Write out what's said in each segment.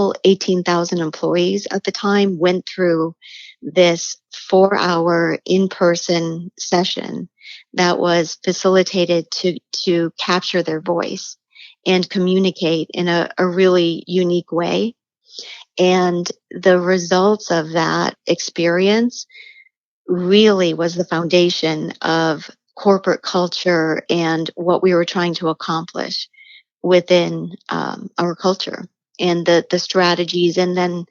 all 18,000 employees at the time went through this 4-hour in-person session that was facilitated to capture their voice and communicate in a really unique way. And the results of that experience really was the foundation of corporate culture and what we were trying to accomplish within our culture, and the strategies and then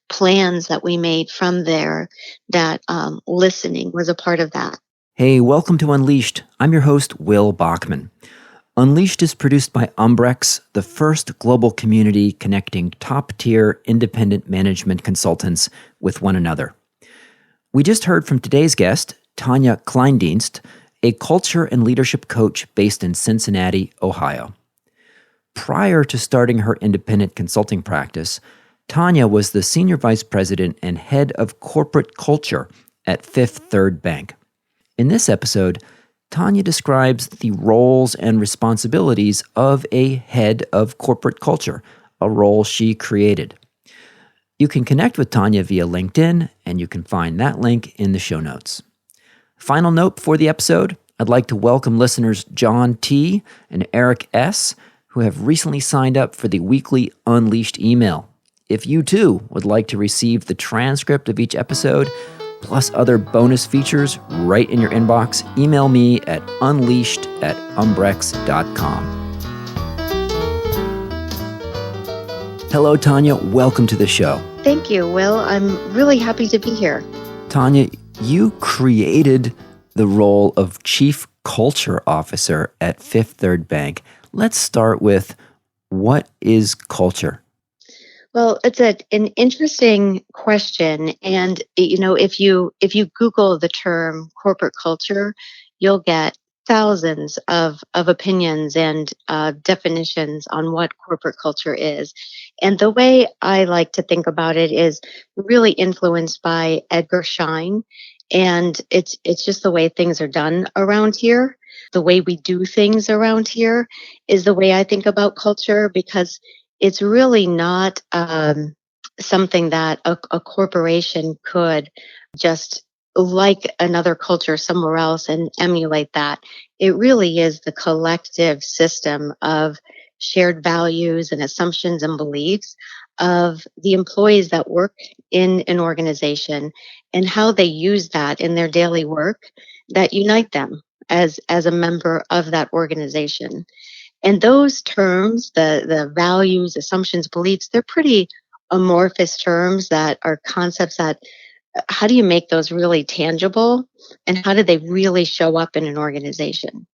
plans that we made from there, that listening was a part of that. Hey, welcome to Unleashed. I'm your host, Will Bachman. Unleashed is produced by Umbrex, the first global community connecting top-tier independent management consultants with one another. We just heard from today's guest, Tanya Kleindienst, a culture and leadership coach based in Cincinnati, Ohio. Prior to starting her independent consulting practice, Tanya was the senior vice president and head of corporate culture at Fifth Third Bank. In this episode, Tanya describes the roles and responsibilities of a head of corporate culture, a role she created. You can connect with Tanya via LinkedIn, and you can find that link in the show notes. Final note before the episode, I'd like to welcome listeners John T. and Eric S., who have recently signed up for the weekly Unleashed email. If you too would like to receive the transcript of each episode, plus other bonus features right in your inbox, email me at unleashed@umbrex.com. Hello, Tanya. Welcome to the show. Thank you, Will. I'm really happy to be here. Tanya, you created the role of Chief Culture Officer at Fifth Third Bank. Let's start with, what is culture? Well, it's an interesting question, and if you Google the term corporate culture, you'll get thousands of opinions and definitions on what corporate culture is. And the way I like to think about it is really influenced by Edgar Schein, and it's just the way things are done around here. The way we do things around here is the way I think about culture, because it's really not something that a corporation could just like another culture somewhere else and emulate that. It really is the collective system of shared values and assumptions and beliefs of the employees that work in an organization, and how they use that in their daily work that unite them as a member of that organization. And those terms, the values, assumptions, beliefs, they're pretty amorphous terms that are concepts that, how do you make those really tangible, and how do they really show up in an organization?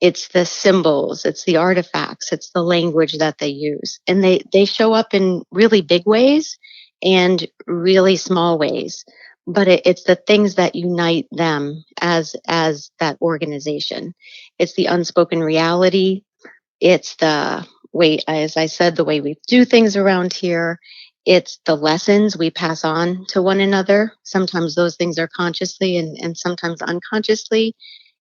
It's the symbols, it's the artifacts, it's the language that they use. And they show up in really big ways and really small ways. But it's the things that unite them as that organization. It's the unspoken reality. It's the way, as I said, the way we do things around here. It's the lessons we pass on to one another. Sometimes those things are consciously and sometimes unconsciously.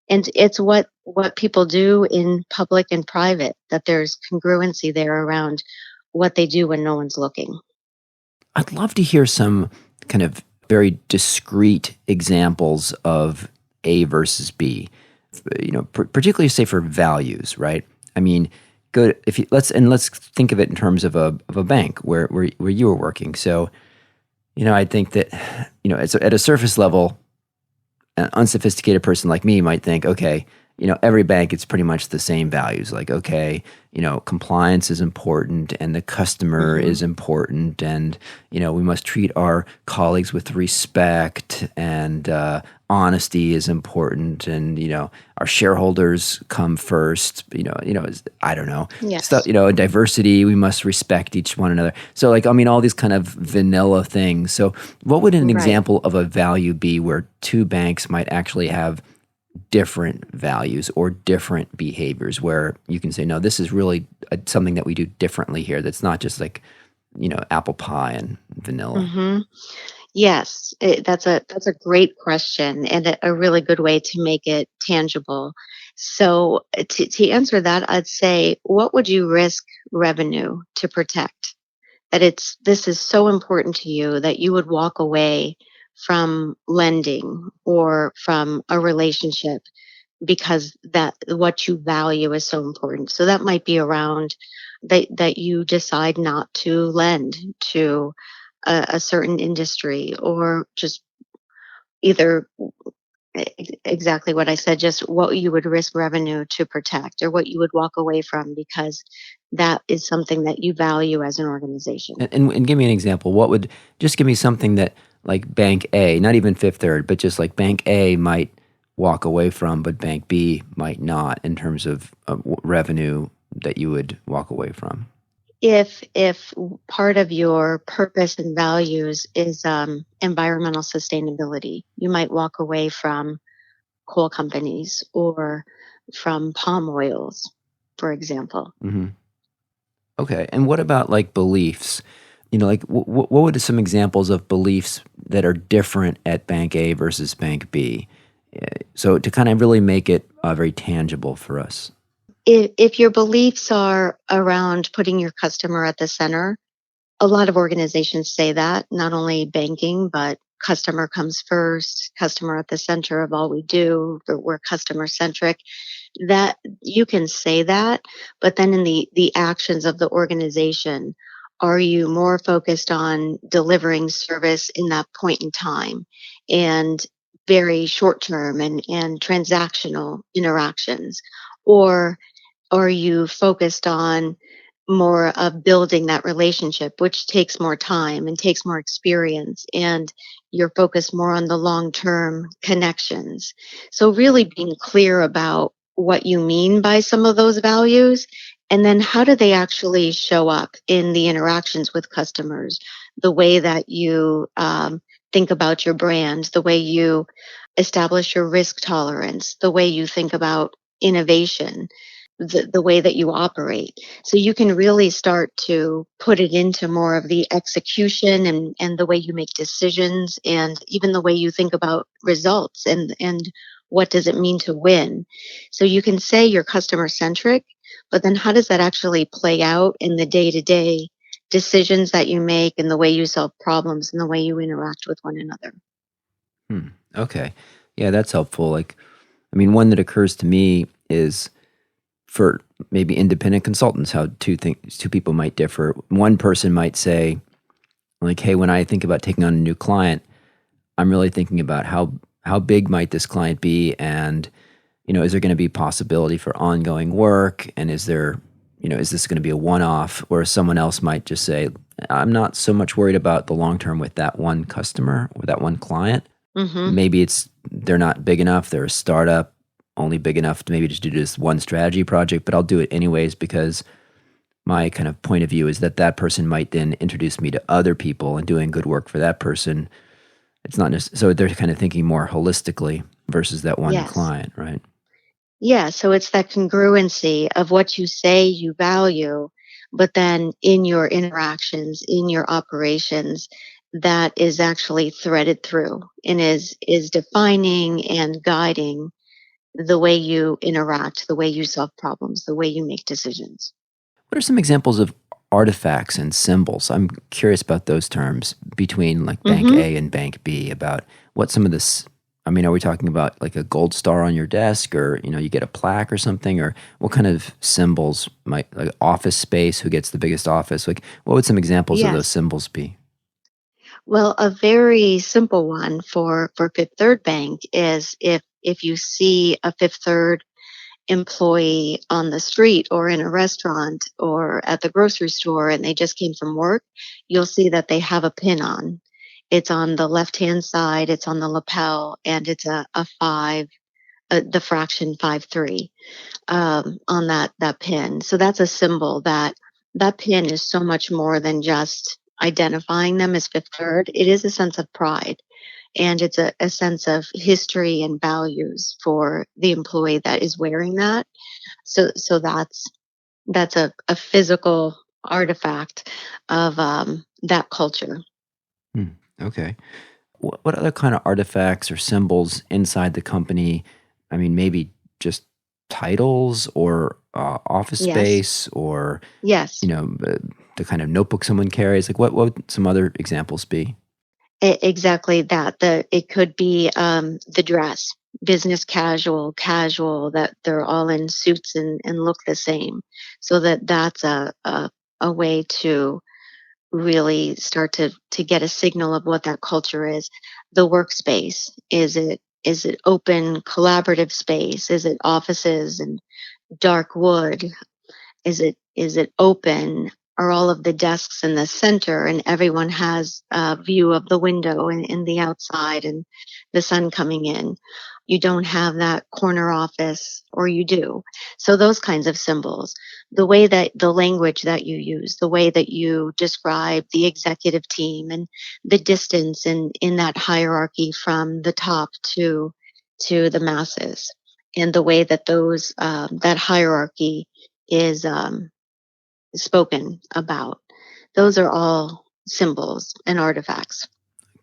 And it's what people do in public and private, that there's congruency there around what they do when no one's looking. I'd love to hear some kind of very discrete examples of A versus B, particularly say for values, right? I mean, good. Let's think of it in terms of a bank where you were working. So, I think that, it's at a surface level, an unsophisticated person like me might think, okay, every bank, it's pretty much the same values. Like, okay, compliance is important, and the customer is important, and, we must treat our colleagues with respect, and honesty is important, and, our shareholders come first, I don't know. Yes. Stuff, diversity, we must respect each one another. So all these kind of vanilla things. So what would an example of a value be where two banks might actually have different values or different behaviors, where you can say, no, this is really something that we do differently here, that's not just like, apple pie and vanilla? Mm-hmm. Yes, that's a great question, and a really good way to make it tangible. So to answer that, I'd say, what would you risk revenue to protect that this is so important to you that you would walk away from lending or from a relationship because that what you value is so important. So that might be around that you decide not to lend to a certain industry, or just either exactly what I said, just what you would risk revenue to protect, or what you would walk away from because that is something that you value as an organization. And give me an example. What would just give me something that like Bank A, not even Fifth Third, but just like Bank A might walk away from, but Bank B might not in terms of revenue that you would walk away from. If part of your purpose and values is environmental sustainability, you might walk away from coal companies or from palm oils, for example. Hmm. Okay. And what about like beliefs? You know, like what would some examples of beliefs that are different at Bank A versus Bank B? So to kind of really make it very tangible for us. If your beliefs are around putting your customer at the center, a lot of organizations say that, not only banking, but customer comes first, customer at the center of all we do, we're customer centric. That you can say that, but then in the actions of the organization, are you more focused on delivering service in that point in time and very short term and transactional interactions? Or are you focused on more of building that relationship, which takes more time and takes more experience, and you're focused more on the long term connections? So, really being clear about what you mean by some of those values, and then how do they actually show up in the interactions with customers, the way that you think about your brand, the way you establish your risk tolerance, the way you think about innovation, the way that you operate. So you can really start to put it into more of the execution and the way you make decisions, and even the way you think about results and what does it mean to win. So you can say you're customer centric, but then how does that actually play out in the day to day decisions that you make and the way you solve problems and the way you interact with one another? Hmm. Okay. Yeah, that's helpful. Like, I mean, one that occurs to me is for maybe independent consultants, how two people might differ. One person might say, like, hey, when I think about taking on a new client, I'm really thinking about how big might this client be, and is there going to be possibility for ongoing work, and is this going to be a one-off? Whereas someone else might just say, I'm not so much worried about the long term with that one customer or that one client. Hmm. Maybe they're not big enough. They're a startup, only big enough to maybe just do this one strategy project, but I'll do it anyways because my kind of point of view is that person might then introduce me to other people and doing good work for that person. It's not just so they're kind of thinking more holistically versus that one Yes. client, right? Yeah, so it's that congruency of what you say you value, but then in your interactions, in your operations, that is actually threaded through and is defining and guiding the way you interact, the way you solve problems, the way you make decisions. What are some examples of artifacts and symbols? I'm curious about those terms between like Bank Hmm. A and Bank B about what some of this. I mean, are we talking about like a gold star on your desk, or you get a plaque or something, or what kind of symbols might like office space? Who gets the biggest office? Like, what would some examples of those Yes. symbols be? Well, a very simple one for Fifth Third Bank is if you see a Fifth Third employee on the street or in a restaurant or at the grocery store and they just came from work, you'll see that they have a pin on. It's on the left hand side, it's on the lapel, and it's a five, the fraction 5 3 on that pin. So that's a symbol that that pin is so much more than just identifying them as Fifth Third. It is a sense of pride, and it's a sense of history and values for the employee that is wearing that. So that's a physical artifact of that culture. Hmm. Okay. What other kind of artifacts or symbols inside the company? I mean, maybe just titles or office Yes. space or Yes. the kind of notebook someone carries? Like what would some other examples be? Exactly that. It could be the dress, business casual, casual, that they're all in suits and look the same. So that's a way to really start to get a signal of what that culture is. The workspace, is it open collaborative space? Is it offices and dark wood? Is it open? Are all of the desks in the center and everyone has a view of the window and in the outside and the sun coming in? You don't have that corner office, or you do. So those kinds of symbols, the way that the language that you use, the way that you describe the executive team and the distance in that hierarchy from the top to the masses, and the way that those that hierarchy is spoken about. Those are all symbols and artifacts.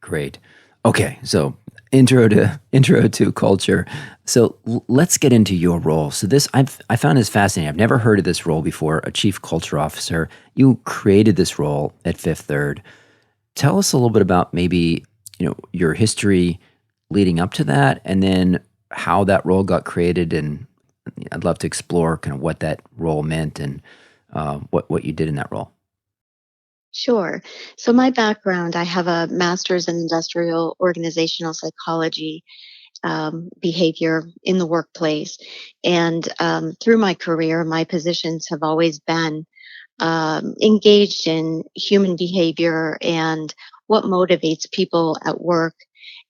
Great. Okay, so intro to culture. So let's get into your role. So I found this fascinating. I've never heard of this role before. A chief culture officer. You created this role at Fifth Third. Tell us a little bit about maybe your history leading up to that, and then how that role got created. And I'd love to explore kind of what that role meant and what you did in that role. Sure. So my background, I have a master's in industrial organizational psychology, behavior in the workplace. And through my career, my positions have always been engaged in human behavior and what motivates people at work,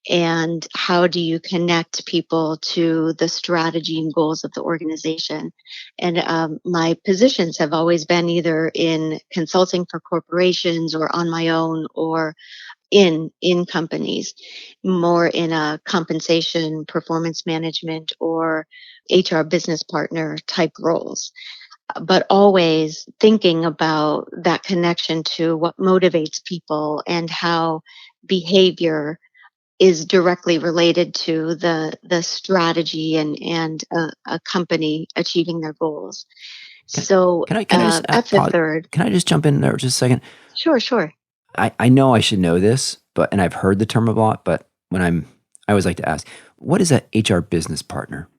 and how do you connect people to the strategy and goals of the organization. And my positions have always been either in consulting for corporations or on my own, or in companies, more in a compensation, performance management, or HR business partner type roles, but always thinking about that connection to what motivates people and how behavior is directly related to the strategy and a company achieving their goals. Can, So can I just at Fifth pause? Third, Can I just jump in there just a second? sure, sure. I know I should know this, and I've heard the term a lot, but I always like to ask, what is a HR business partner?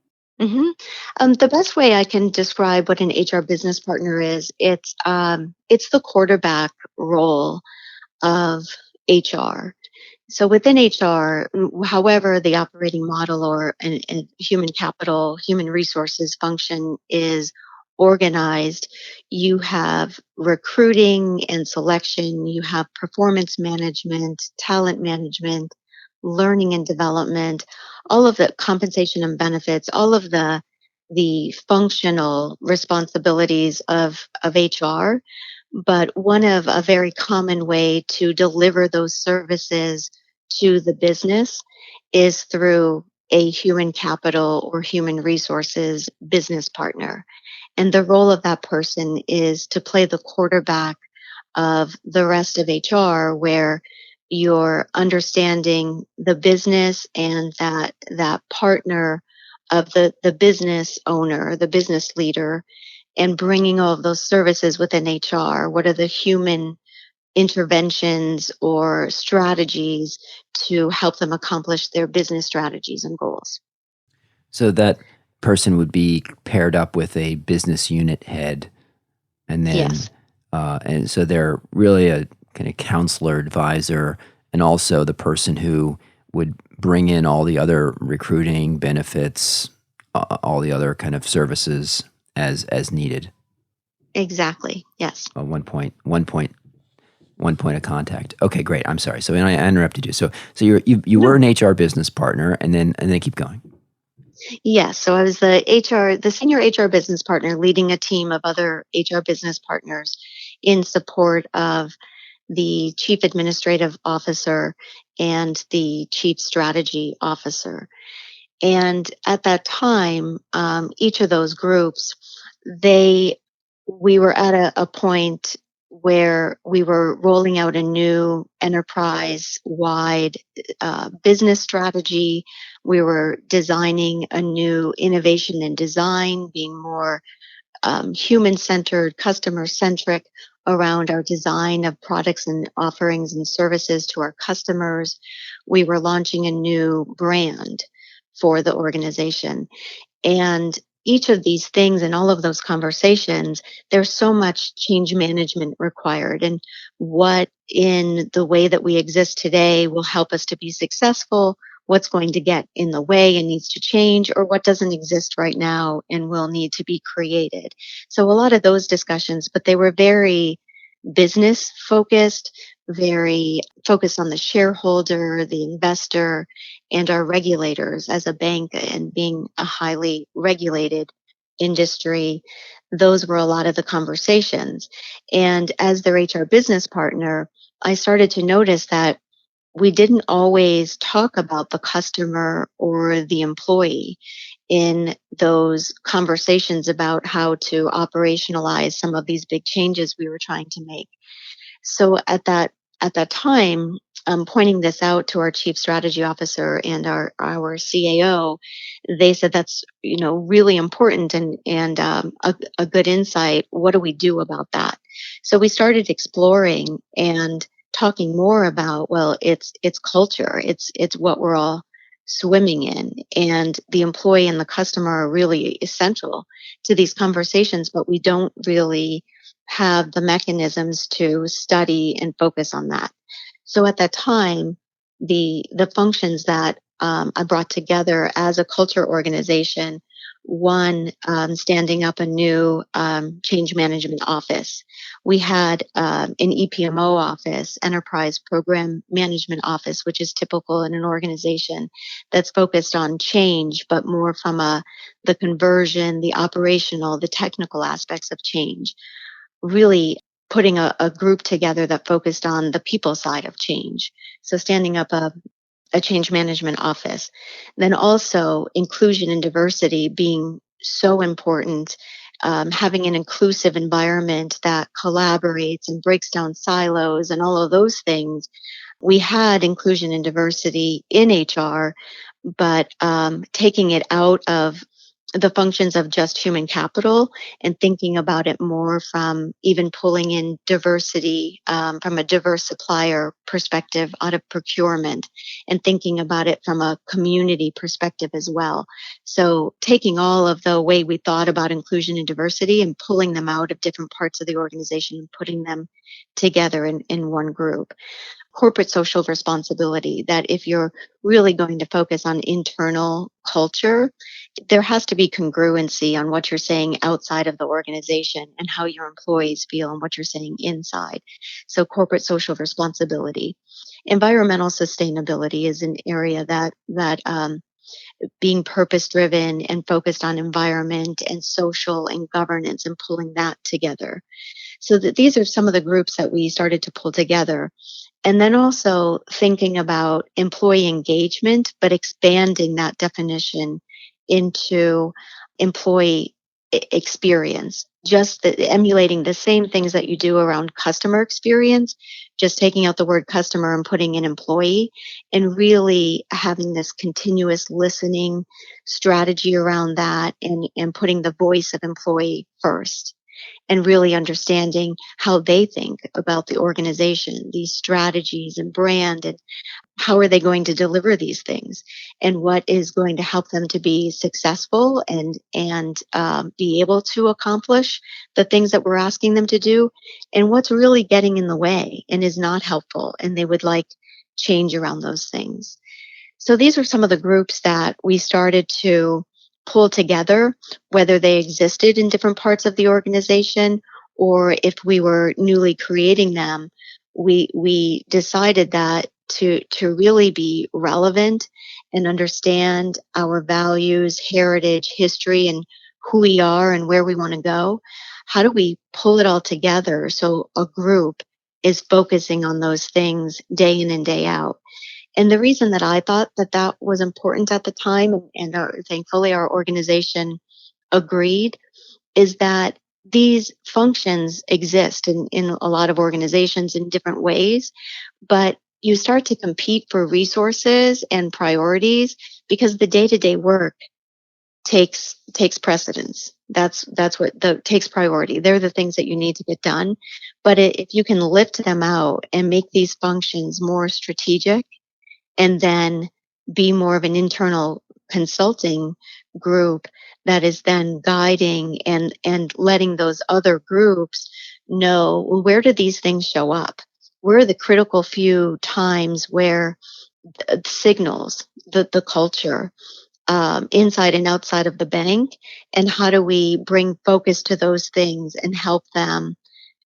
hmm the best way I can describe what an HR business partner is, it's the quarterback role of HR. So within HR, however the operating model or an human capital, human resources function is organized, you have recruiting and selection, you have performance management, talent management, learning and development, all of the compensation and benefits, all of the functional responsibilities of HR. But one of a very common way to deliver those services to the business is through a human capital or human resources business partner. And the role of that person is to play the quarterback of the rest of HR, where you're understanding the business and that partner of the business owner, the business leader, and bringing all of those services within HR. What are the human interventions or strategies to help them accomplish their business strategies and goals? So that person would be paired up with a business unit head, and then Yes, and so they're really a kind of counselor, advisor, and also the person who would bring in all the other recruiting benefits, all the other kind of services as needed. exactly. Yes. One point of contact. Okay, great. I'm sorry. So I interrupted you. So you were No. an HR business partner, and then keep going. Yes. So I was the senior HR business partner leading a team of other HR business partners in support of the chief administrative officer and the chief strategy officer. And at that time, each of those groups, they we were at a point where we were rolling out a new enterprise wide business strategy. We were designing a new innovation and design, being more human centered, customer centric around our design of products and offerings and services to our customers. We were launching a new brand for the organization. And each of these things and all of those conversations, there's so much change management required. And what in the way that we exist today will help us to be successful, what's going to get in the way and needs to change, or what doesn't exist right now and will need to be created. So a lot of those discussions, but they were very business focused, very focused on the shareholder, the investor, and our regulators as a bank and being a highly regulated industry. Those were a lot of the conversations. And as their HR business partner, I started to notice that we didn't always talk about the customer or the employee in those conversations about how to operationalize some of these big changes we were trying to make. So at that time, pointing this out to our chief strategy officer and our CAO, they said that's really important and a good insight. What do we do about that? So we started exploring and talking more about, well, it's culture, it's what we're all swimming in, and the employee and the customer are really essential to these conversations, but we don't really have the mechanisms to study and focus on that. So at that time, the functions that I brought together as a culture organization, one, standing up a new change management office. We had an EPMO office, enterprise program management office, which is typical in an organization that's focused on change, but more from the conversion, the operational, the technical aspects of change, really putting a group together that focused on the people side of change. So standing up a change management office. Then also inclusion and diversity being so important, having an inclusive environment that collaborates and breaks down silos and all of those things. We had inclusion and diversity in HR, but taking it out of the functions of just human capital and thinking about it more from even pulling in diversity from a diverse supplier perspective out of procurement and thinking about it from a community perspective as well. So taking all of the way we thought about inclusion and diversity and pulling them out of different parts of the organization and putting them together in one group. Corporate social responsibility, that if you're really going to focus on internal culture, there has to be congruency on what you're saying outside of the organization and how your employees feel and what you're saying inside. So corporate social responsibility. Environmental sustainability is an area that being purpose driven and focused on environment and social and governance and pulling that together. So that these are some of the groups that we started to pull together. And then also thinking about employee engagement, but expanding that definition into employee experience, just emulating the same things that you do around customer experience, just taking out the word customer and putting in employee, and really having this continuous listening strategy around that, and putting the voice of employee first and really understanding how they think about the organization, these strategies and brand, and how are they going to deliver these things, and what is going to help them to be successful and be able to accomplish the things that we're asking them to do, and what's really getting in the way and is not helpful, and they would like change around those things. So these are some of the groups that we started to pull together, whether they existed in different parts of the organization or if we were newly creating them. We decided that to really be relevant and understand our values, heritage, history, and who we are and where we want to go, how do we pull it all together so a group is focusing on those things day in and day out? And the reason that I thought that that was important at the time, and thankfully our organization agreed, is that these functions exist in a lot of organizations in different ways, but you start to compete for resources and priorities because the day-to-day work takes precedence. That's what takes priority. They're the things that you need to get done. But if you can lift them out and make these functions more strategic, and then be more of an internal consulting group that is then guiding and letting those other groups know, well, where do these things show up? Where are the critical few times where signals the culture inside and outside of the bank, and how do we bring focus to those things and help them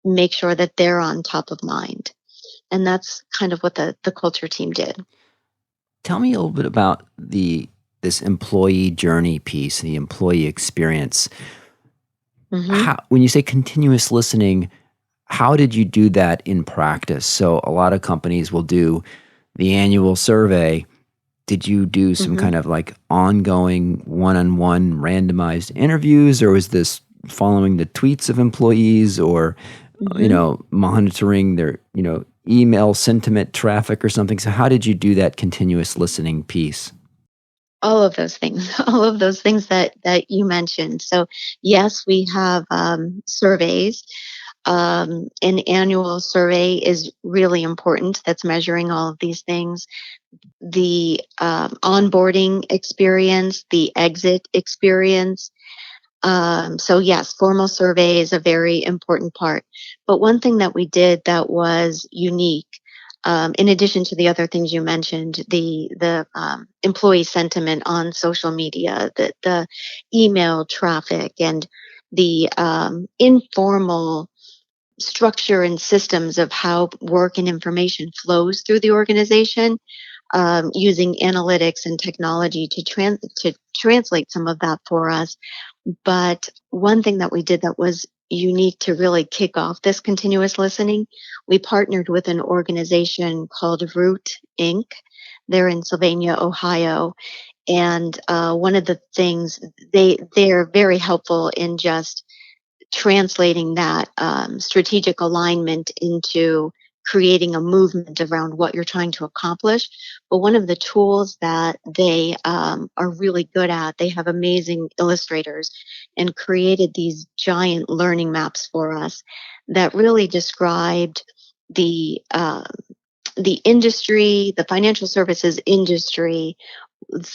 make sure that they're on top of mind? And that's kind of what the culture team did. Tell me a little bit about this employee journey piece, the employee experience. Hmm. When you say continuous listening, how did you do that in practice? So a lot of companies will do the annual survey. Did you do some Hmm. kind of like ongoing one-on-one randomized interviews, or was this following the tweets of employees, or Hmm. monitoring their email sentiment traffic or something? So how did you do that continuous listening piece? All of those things, all of those things that you mentioned. So yes, we have surveys. An annual survey is really important. That's measuring all of these things. The onboarding experience, the exit experience. So yes, formal survey is a very important part. But one thing that we did that was unique, in addition to the other things you mentioned, the employee sentiment on social media, the email traffic, and the informal structure and systems of how work and information flows through the organization, using analytics and technology to translate some of that for us. But one thing that we did that was unique to really kick off this continuous listening, we partnered with an organization called Root Inc. They're in Sylvania, Ohio. And one of the things they're very helpful in just translating that strategic alignment into creating a movement around what you're trying to accomplish. But one of the tools that they are really good at, they have amazing illustrators and created these giant learning maps for us that really described the uh, the industry, the financial services industry,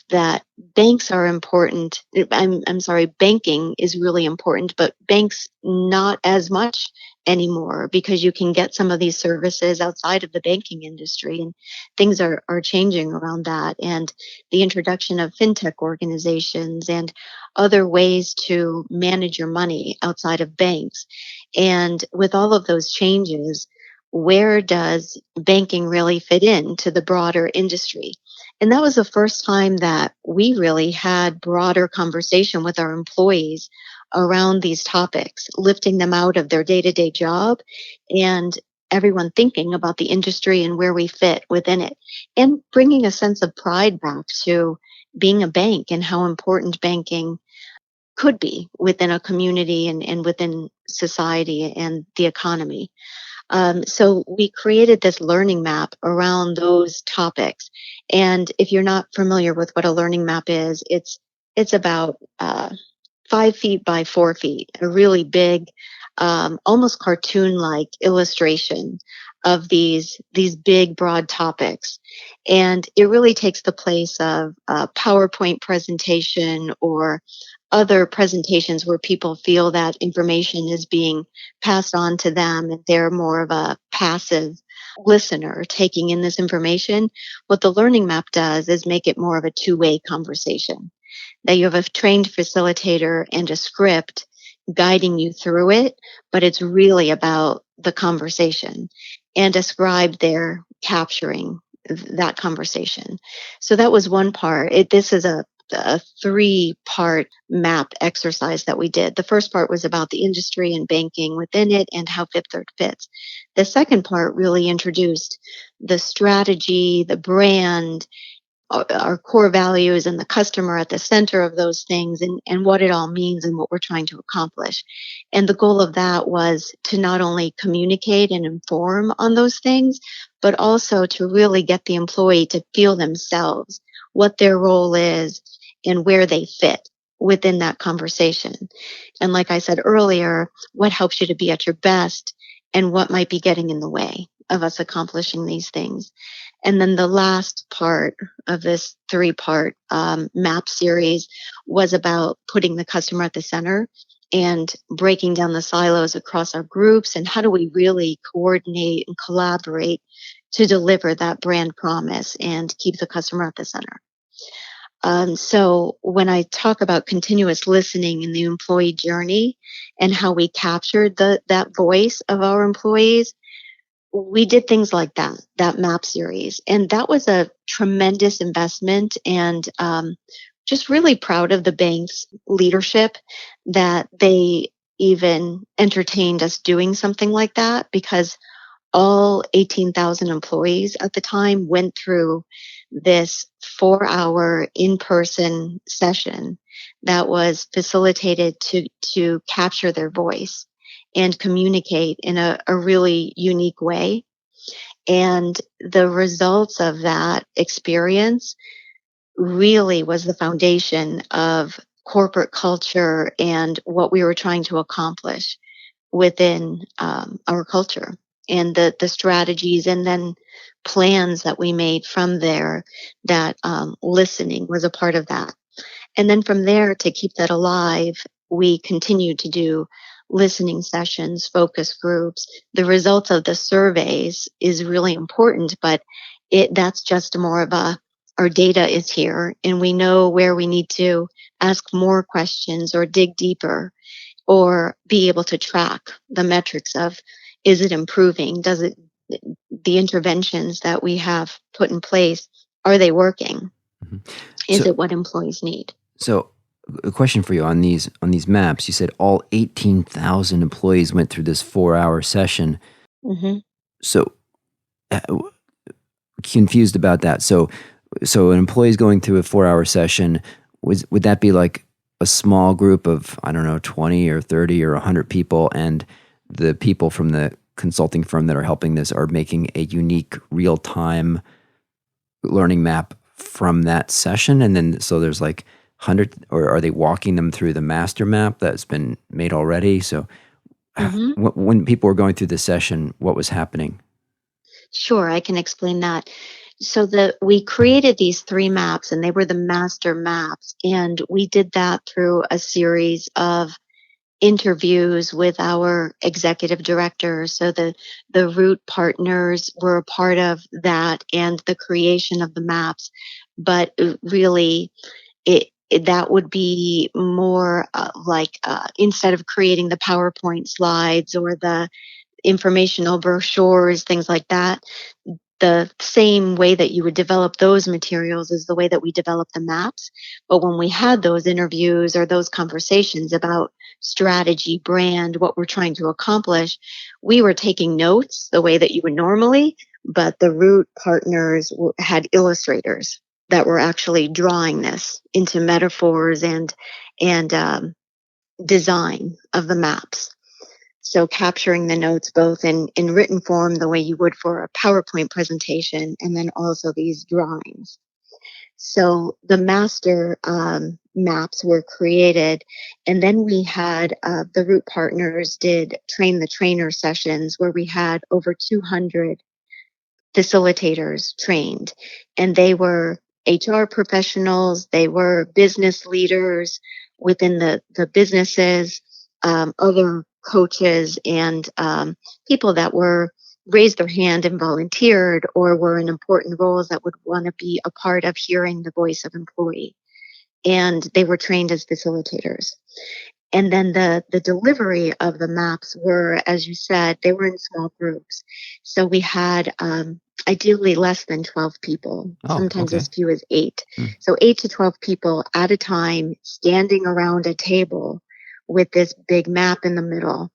that banks are important. I'm sorry, banking is really important, but banks not as much anymore because you can get some of these services outside of the banking industry, and things are changing around that. And the introduction of fintech organizations and other ways to manage your money outside of banks. And with all of those changes, where does banking really fit into the broader industry? And that was the first time that we really had broader conversation with our employees around these topics, lifting them out of their day-to-day job and everyone thinking about the industry and where we fit within it, and bringing a sense of pride back to being a bank and how important banking could be within a community and within society and the economy. So we created this learning map around those topics. And if you're not familiar with what a learning map is, it's about 5 feet by 4 feet, a really big, almost cartoon-like illustration of these big, broad topics. And it really takes the place of a PowerPoint presentation or other presentations where people feel that information is being passed on to them and they're more of a passive listener taking in this information. What the learning map does is make it more of a two-way conversation, that you have a trained facilitator and a script guiding you through it, but it's really about the conversation, and a scribe there capturing that conversation. So that was one part. This is a three-part map exercise that we did. The first part was about the industry and banking within it and how Fifth Third fits. The second part really introduced the strategy, the brand, our core values and the customer at the center of those things, and what it all means and what we're trying to accomplish. And the goal of that was to not only communicate and inform on those things, but also to really get the employee to feel themselves, what their role is and where they fit within that conversation. And like I said earlier, what helps you to be at your best and what might be getting in the way of us accomplishing these things. And then the last part of this three-part map series was about putting the customer at the center and breaking down the silos across our groups, and how do we really coordinate and collaborate to deliver that brand promise and keep the customer at the center. So when I talk about continuous listening in the employee journey and how we captured that voice of our employees, we did things like that map series. And that was a tremendous investment, and just really proud of the bank's leadership that they even entertained us doing something like that, because all 18,000 employees at the time went through this 4-hour in-person session that was facilitated to capture their voice and communicate in a really unique way. And the results of that experience really was the foundation of corporate culture and what we were trying to accomplish within our culture, and the strategies and then plans that we made from there. That listening was a part of that. And then from there, to keep that alive, we continued to do listening sessions, focus groups. The results of the surveys is really important, but that's just more of our data is here and we know where we need to ask more questions or dig deeper, or be able to track the metrics of, is it improving? Does it, the interventions that we have put in place, are they working? Mm-hmm. Is it what employees need? So a question for you on these maps. You said all 18,000 employees went through this 4-hour session. Mm-hmm. So confused about that. So an employee's going through a 4-hour session. Would that be like a small group of, I don't know, 20 or 30 or 100 people, and the people from the consulting firm that are helping this are making a unique real-time learning map from that session? And then so there's like 100, or are they walking them through the master map that's been made already? So when people were going through the session, what was happening? Sure, I can explain that. So we created these 3 maps, and they were the master maps, and we did that through a series of interviews with our executive directors. So the root partners were a part of that and the creation of the maps. But really, that would be more instead of creating the PowerPoint slides or the informational brochures, things like that, the same way that you would develop those materials is the way that we develop the maps. But when we had those interviews or those conversations about strategy, brand, what we're trying to accomplish, we were taking notes the way that you would normally, but the root partners had illustrators that were actually drawing this into metaphors and design of the maps. So capturing the notes both in written form, the way you would for a PowerPoint presentation, and then also these drawings. So the master maps were created, and then we had the root partners did train the trainer sessions where we had over 200 facilitators trained, and they were HR professionals, they were business leaders within the businesses, other coaches, and people that were raised their hand and volunteered or were in important roles that would want to be a part of hearing the voice of employee. And they were trained as facilitators. And then the delivery of the maps were, as you said, they were in small groups. So we had ideally less than 12 people, sometimes as few as 8. So 8 to 12 people at a time standing around a table with this big map in the middle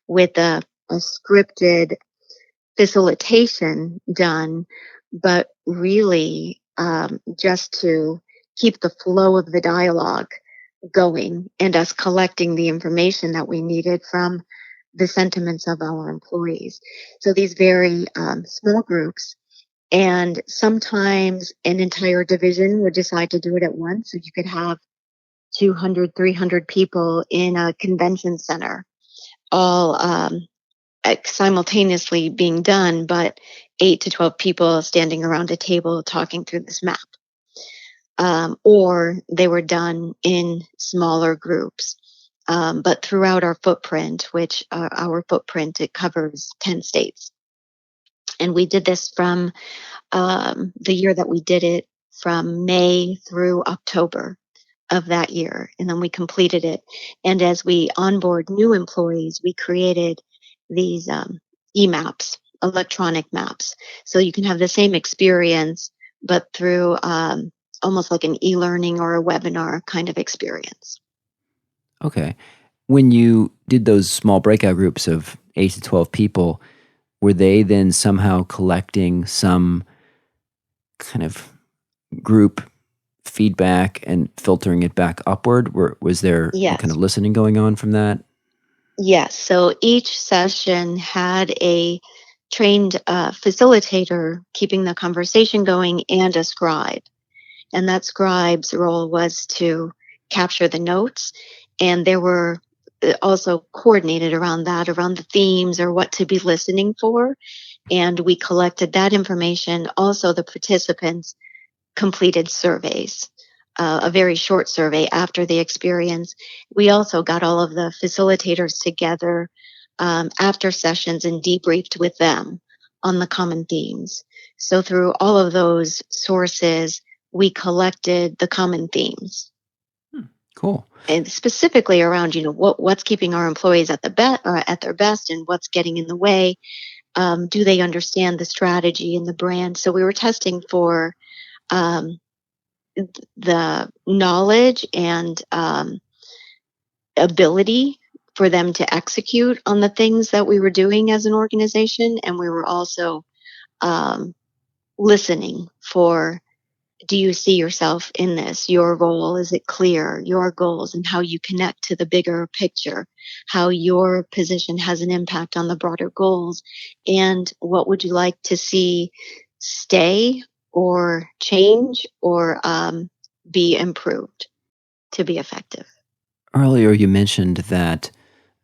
with a scripted facilitation done, but really just to keep the flow of the dialogue going and us collecting the information that we needed from the sentiments of our employees. So these very small groups, and sometimes an entire division would decide to do it at once. So you could have 200, 300 people in a convention center all simultaneously being done, but 8 to 12 people standing around a table talking through this map. Or they were done in smaller groups. But throughout our footprint, which our footprint, it covers 10 states. And we did this from the year that we did it, from May through October of that year. And then we completed it. And as we onboard new employees, we created these e-maps, electronic maps. So you can have the same experience, but through almost like an e-learning or a webinar kind of experience. Okay. When you did those small breakout groups of 8 to 12 people, were they then somehow collecting some kind of group feedback and filtering it back upward? Was there kind Yes. of listening going on from that? Yes. So each session had a trained facilitator keeping the conversation going and a scribe. And that scribe's role was to capture the notes. And there were also coordinated around that, around the themes or what to be listening for. And we collected that information. Also, the participants completed surveys, a very short survey after the experience. We also got all of the facilitators together after sessions and debriefed with them on the common themes. So through all of those sources, we collected the common themes. Cool. And specifically around, what's keeping our employees at at their best, and what's getting in the way. Do they understand the strategy and the brand? So we were testing for um, the knowledge and ability for them to execute on the things that we were doing as an organization. And we were also um, listening for, do you see yourself in this? Your role, is it clear? Your goals and how you connect to the bigger picture, how your position has an impact on the broader goals, and what would you like to see stay or change or be improved to be effective. Earlier, you mentioned that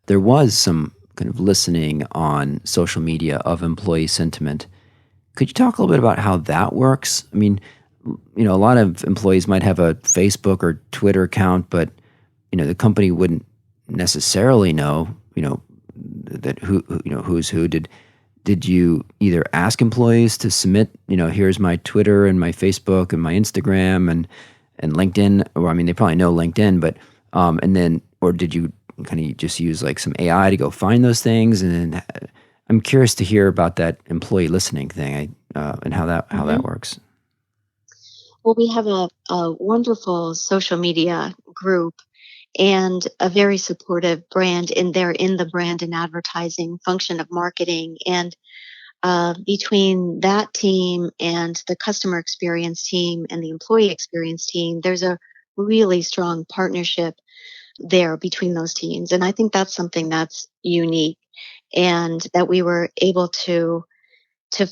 there was some kind of listening on social media of employee sentiment. Could you talk a little bit about how that works? I mean, a lot of employees might have a Facebook or Twitter account, but the company wouldn't necessarily know, that who's who. Did you either ask employees to submit, here's my Twitter and my Facebook and my Instagram and LinkedIn, or I mean, they probably know LinkedIn, but and then, or did you kind of just use like some AI to go find those things? And then I'm curious to hear about that employee listening thing and how that works. Well, we have a wonderful social media group and a very supportive brand, and they're in the brand and advertising function of marketing. And between that team and the customer experience team and the employee experience team, there's a really strong partnership there between those teams. And I think that's something that's unique, and that we were able to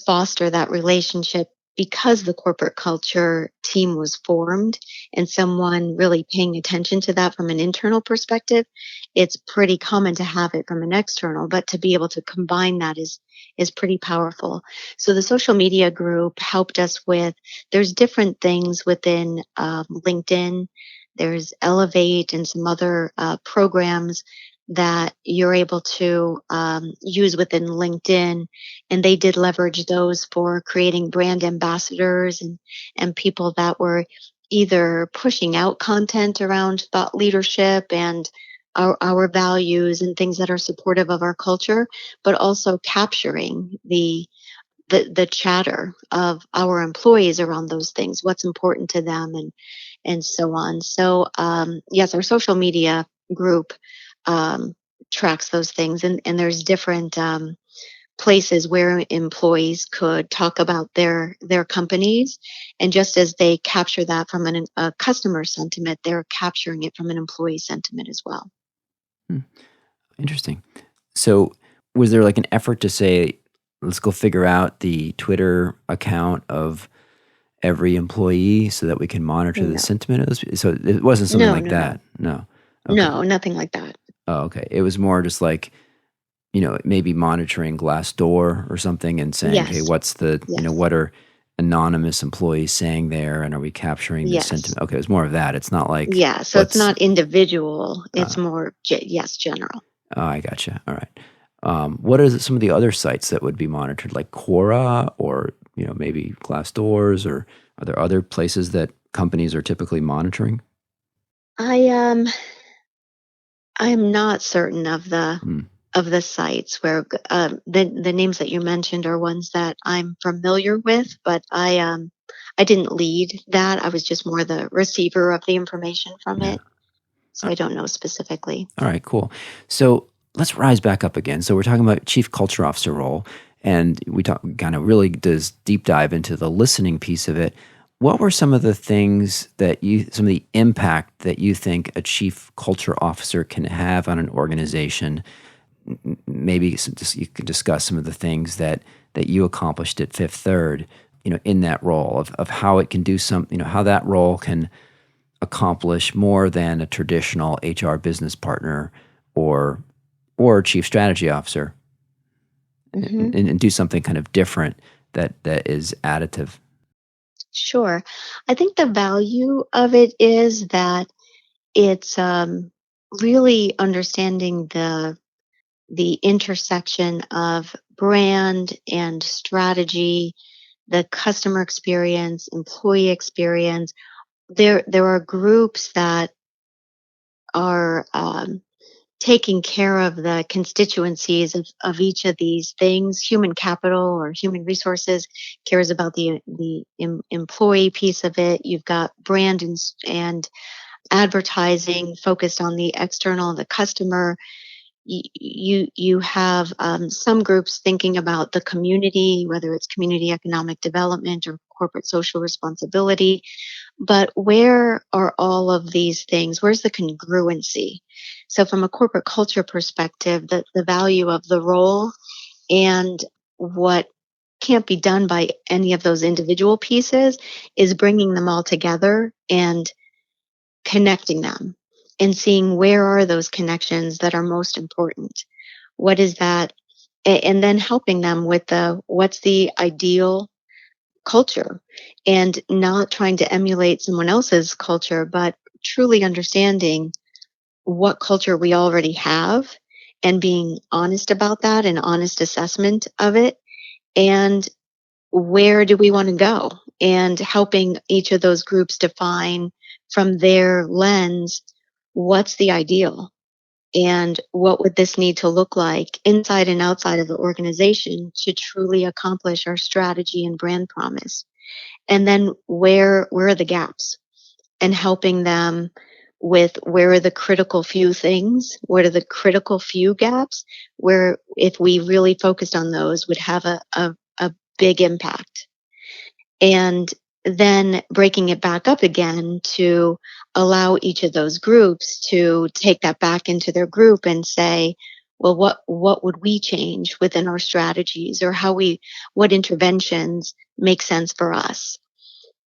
foster that relationship because the corporate culture team was formed and someone really paying attention to that from an internal perspective. It's pretty common to have it from an external, but to be able to combine that is pretty powerful. So the social media group helped us with, there's different things within LinkedIn. There's Elevate and some other programs that you're able to use within LinkedIn, and they did leverage those for creating brand ambassadors and people that were either pushing out content around thought leadership and our values and things that are supportive of our culture, but also capturing the chatter of our employees around those things, what's important to them, and so on. So yes, our social media group um, tracks those things, and there's different places where employees could talk about their companies, and just as they capture that from a customer sentiment, they're capturing it from an employee sentiment as well. Hmm. Interesting. So, was there like an effort to say, let's go figure out the Twitter account of every employee so that we can monitor the No, sentiment of those? So it wasn't something no, like no, no, that. No. Okay. no, nothing like that. Oh, okay. It was more just like, maybe monitoring Glassdoor or something and saying, okay, Yes, what's the, yes, what are anonymous employees saying there, and are we capturing the yes, sentiment? Okay, it was more of that. It's not like yeah. So it's let's. not individual; Uh, it's more, yes, general. oh, I gotcha. All right. What are some of the other sites that would be monitored, like Quora or maybe Glassdoors, or are there other places that companies are typically monitoring? I I'm not certain Hmm. of the sites where the names that you mentioned are ones that I'm familiar with, but I didn't lead that. I was just more the receiver of the information from Yeah. it, so I don't know specifically. All right, cool. So let's rise back up again. So we're talking about chief culture officer role, and we talk kind of really does deep dive into the listening piece of it. What were some of the things some of the impact that you think a chief culture officer can have on an organization? Maybe you could discuss some of the things that you accomplished at Fifth Third, in that role of how it can do some, how that role can accomplish more than a traditional HR business partner or chief strategy officer, Hmm. and do something kind of different that is additive. Sure. I think the value of it is that it's really understanding the intersection of brand and strategy, the customer experience, employee experience. There are groups that are taking care of the constituencies of each of these things. Human capital or human resources cares about the employee piece of it. You've got brand and advertising focused on the external, the customer. You have some groups thinking about the community, whether it's community economic development or corporate social responsibility. But where are all of these things? Where's the congruency? So, from a corporate culture perspective, the value of the role and what can't be done by any of those individual pieces is bringing them all together and connecting them and seeing where are those connections that are most important. What is that? And then helping them with what's the ideal culture, and not trying to emulate someone else's culture, but truly understanding what culture we already have and being honest about that, and honest assessment of it, and where do we want to go, and helping each of those groups define from their lens what's the ideal, and what would this need to look like inside and outside of the organization to truly accomplish our strategy and brand promise. And then where are the gaps, and helping them with where are the critical few things, what are the critical few gaps where if we really focused on those would have a big impact. And then breaking it back up again to allow each of those groups to take that back into their group and say, well, what would we change within our strategies, or what interventions make sense for us.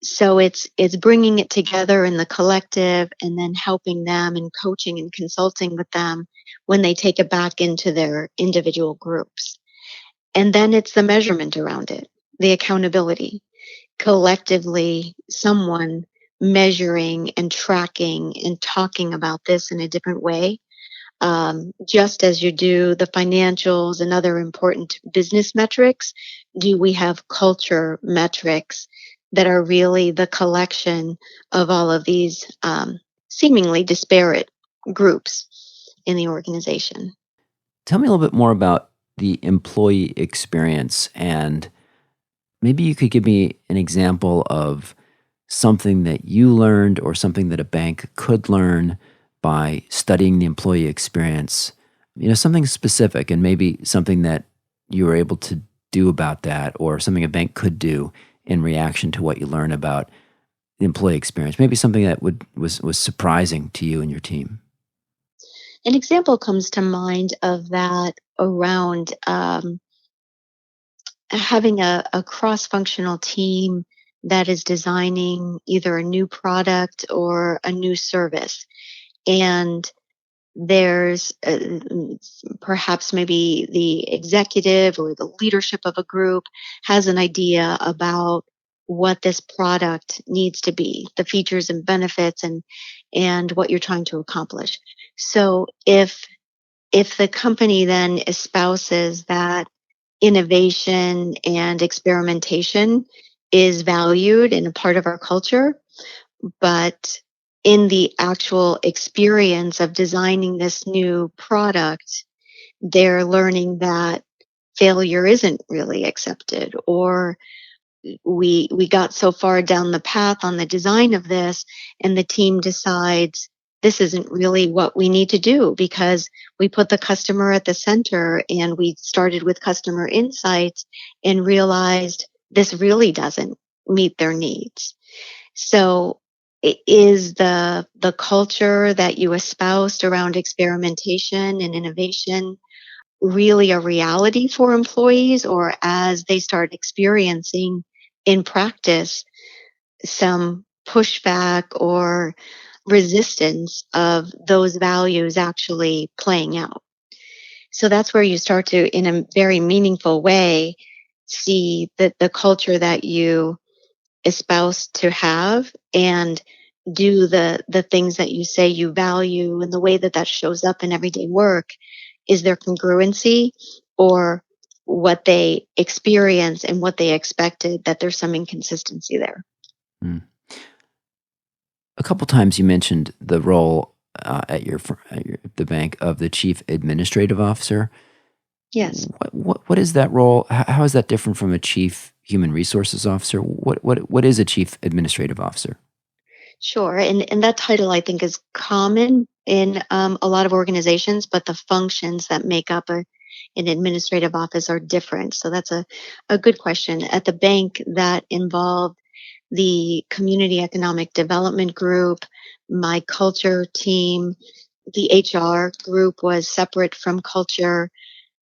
So it's bringing it together in the collective, and then helping them and coaching and consulting with them when they take it back into their individual groups. And then it's the measurement around it, the accountability, collectively someone measuring and tracking and talking about this in a different way. Just as you do the financials and other important business metrics, do we have culture metrics that are really the collection of all of these seemingly disparate groups in the organization? Tell me a little bit more about the employee experience, and maybe you could give me an example of something that you learned or something that a bank could learn by studying the employee experience. Something specific, and maybe something that you were able to do about that, or something a bank could do in reaction to what you learn about the employee experience? Maybe something that was surprising to you and your team. An example comes to mind of that around having a cross functional team that is designing either a new product or a new service. And there's perhaps maybe the executive or the leadership of a group has an idea about what this product needs to be, the features and benefits, and what you're trying to accomplish. So if the company then espouses that innovation and experimentation is valued and a part of our culture, but in the actual experience of designing this new product, they're learning that failure isn't really accepted, or we got so far down the path on the design of this and the team decides this isn't really what we need to do because we put the customer at the center and we started with customer insights and realized this really doesn't meet their needs. So is the culture that you espoused around experimentation and innovation really a reality for employees, or as they start experiencing in practice some pushback or resistance of those values actually playing out? So that's where you start to, in a very meaningful way, see that the culture that you espouse to have and do the things that you say you value, and the way that that shows up in everyday work, is there congruency, or what they experience and what they expected, that there's some inconsistency there? Mm. A couple times you mentioned the role the bank of the chief administrative officer. Yes. What is that role? How is that different from a chief human resources officer? What is a chief administrative officer? Sure. And that title, I think, is common in a lot of organizations, but the functions that make up an administrative office are different. So that's a good question. At the bank, that involved the community economic development group, my culture team. The HR group was separate from culture.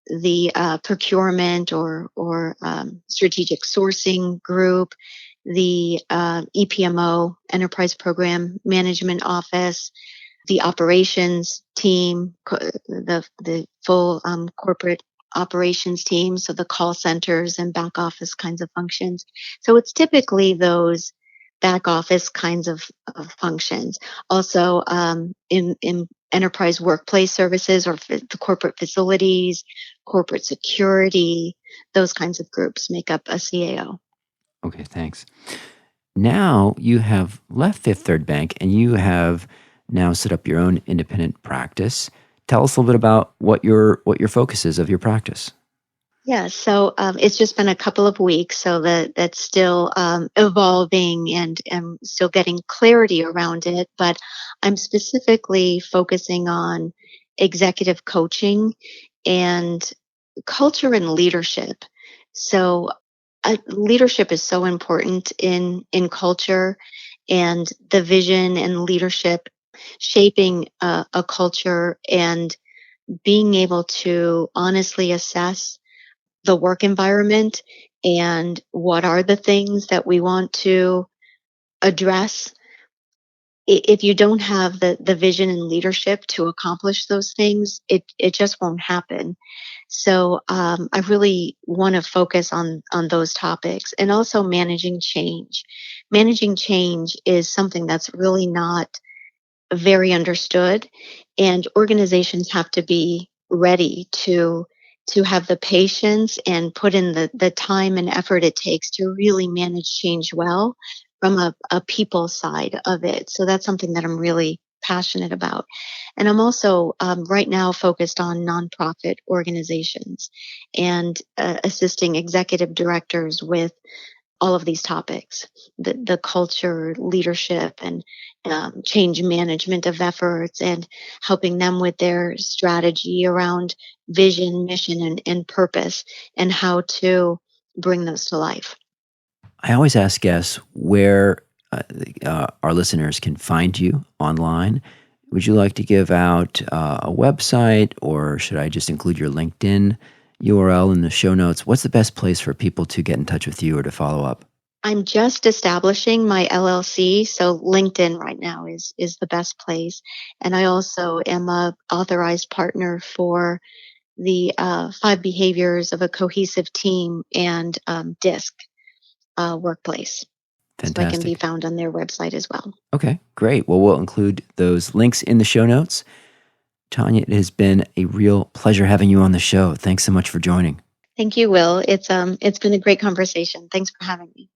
The procurement or strategic sourcing group, the EPMO, Enterprise Program Management Office, the operations team, the full corporate operations team, so the call centers and back office kinds of functions. So it's typically those back office kinds of functions. Also, in enterprise workplace services or the corporate facilities, corporate security, those kinds of groups make up a CAO. Okay, thanks. Now you have left Fifth Third Bank and you have now set up your own independent practice. Tell us a little bit about what your focus is of your practice. Yeah, so it's just been a couple of weeks, so that's still evolving and still getting clarity around it. But I'm specifically focusing on executive coaching and culture and leadership. So leadership is so important in culture, and the vision and leadership shaping a culture, and being able to honestly assess the work environment and what are the things that we want to address. If you don't have the vision and leadership to accomplish those things, it just won't happen. So I really want to focus on those topics, and also managing change. Managing change is something that's really not very understood, and organizations have to be ready to have the patience and put in the time and effort it takes to really manage change well from a people side of it. So that's something that I'm really passionate about. And I'm also right now focused on nonprofit organizations and assisting executive directors with all of these topics, the culture, leadership, and change management of efforts, and helping them with their strategy around vision, mission, and purpose, and how to bring those to life. I always ask guests where our listeners can find you online. Would you like to give out a website, or should I just include your LinkedIn URL in the show notes? What's the best place for people to get in touch with you or to follow up? I'm just establishing my LLC, so LinkedIn right now is the best place. And I also am a authorized partner for the 5 behaviors of a cohesive team and DISC workplace. So I can be Fantastic. found on their website as well. Okay, great. Well, we'll include those links in the show notes. Tanya, it has been a real pleasure having you on the show. Thanks so much for joining. Thank you, Will. It's been a great conversation. Thanks for having me.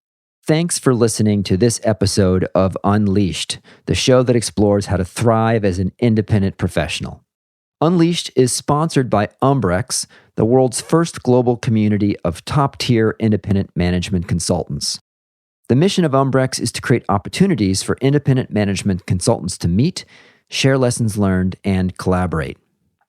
Thanks for listening to this episode of Unleashed, the show that explores how to thrive as an independent professional. Unleashed is sponsored by Umbrex, the world's first global community of top-tier independent management consultants. The mission of Umbrex is to create opportunities for independent management consultants to meet, share lessons learned, and collaborate.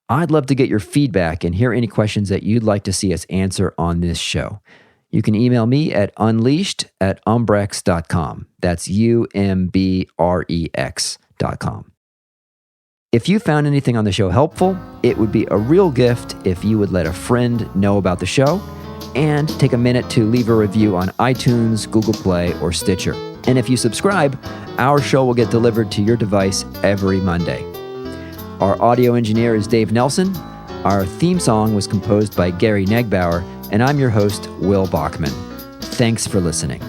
I'd love to get your feedback and hear any questions that you'd like to see us answer on this show. You can email me at unleashed@umbrex.com. That's UMBREX.com. If you found anything on the show helpful, it would be a real gift if you would let a friend know about the show and take a minute to leave a review on iTunes, Google Play, or Stitcher. And if you subscribe, our show will get delivered to your device every Monday. Our audio engineer is Dave Nelson. Our theme song was composed by Gary Negbauer, and I'm your host, Will Bachman. Thanks for listening.